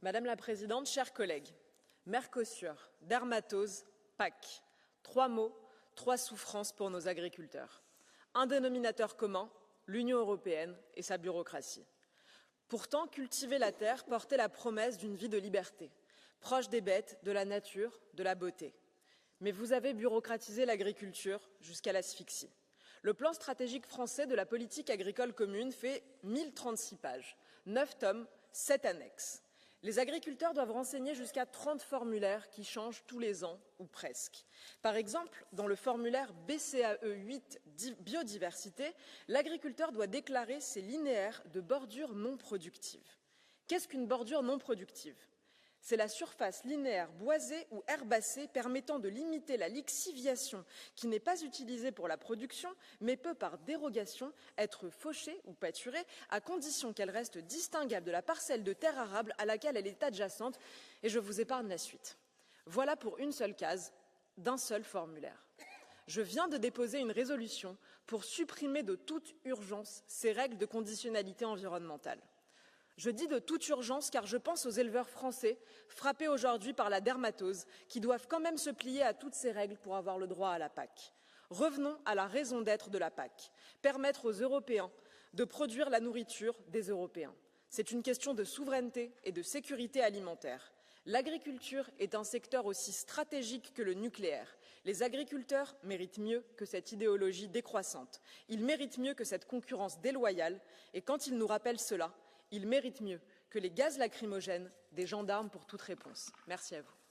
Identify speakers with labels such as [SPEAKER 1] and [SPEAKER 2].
[SPEAKER 1] Madame la Présidente, chers collègues, Mercosur, dermatose, PAC. 3 mots, 3 souffrances pour nos agriculteurs. Un dénominateur commun, l'Union européenne et sa bureaucratie. Pourtant, cultiver la terre portait la promesse d'une vie de liberté, proche des bêtes, de la nature, de la beauté. Mais vous avez bureaucratisé l'agriculture jusqu'à l'asphyxie. Le plan stratégique français de la politique agricole commune fait 1036 pages, 9 tomes, 7 annexes. Les agriculteurs doivent renseigner jusqu'à 30 formulaires qui changent tous les ans, ou presque. Par exemple, dans le formulaire BCAE 8 biodiversité, l'agriculteur doit déclarer ses linéaires de bordure non productive. Qu'est-ce qu'une bordure non productive ? C'est la surface linéaire boisée ou herbacée permettant de limiter la lixiviation qui n'est pas utilisée pour la production, mais peut par dérogation être fauchée ou pâturée à condition qu'elle reste distinguable de la parcelle de terre arable à laquelle elle est adjacente, et je vous épargne la suite. Voilà pour une seule case d'un seul formulaire. Je viens de déposer une résolution pour supprimer de toute urgence ces règles de conditionnalité environnementale. Je dis de toute urgence car je pense aux éleveurs français frappés aujourd'hui par la dermatose qui doivent quand même se plier à toutes ces règles pour avoir le droit à la PAC. Revenons à la raison d'être de la PAC, permettre aux Européens de produire la nourriture des Européens. C'est une question de souveraineté et de sécurité alimentaire. L'agriculture est un secteur aussi stratégique que le nucléaire. Les agriculteurs méritent mieux que cette idéologie décroissante. Ils méritent mieux que cette concurrence déloyale et quand ils nous rappellent cela, ils méritent mieux que les gaz lacrymogènes des gendarmes pour toute réponse. Merci à vous.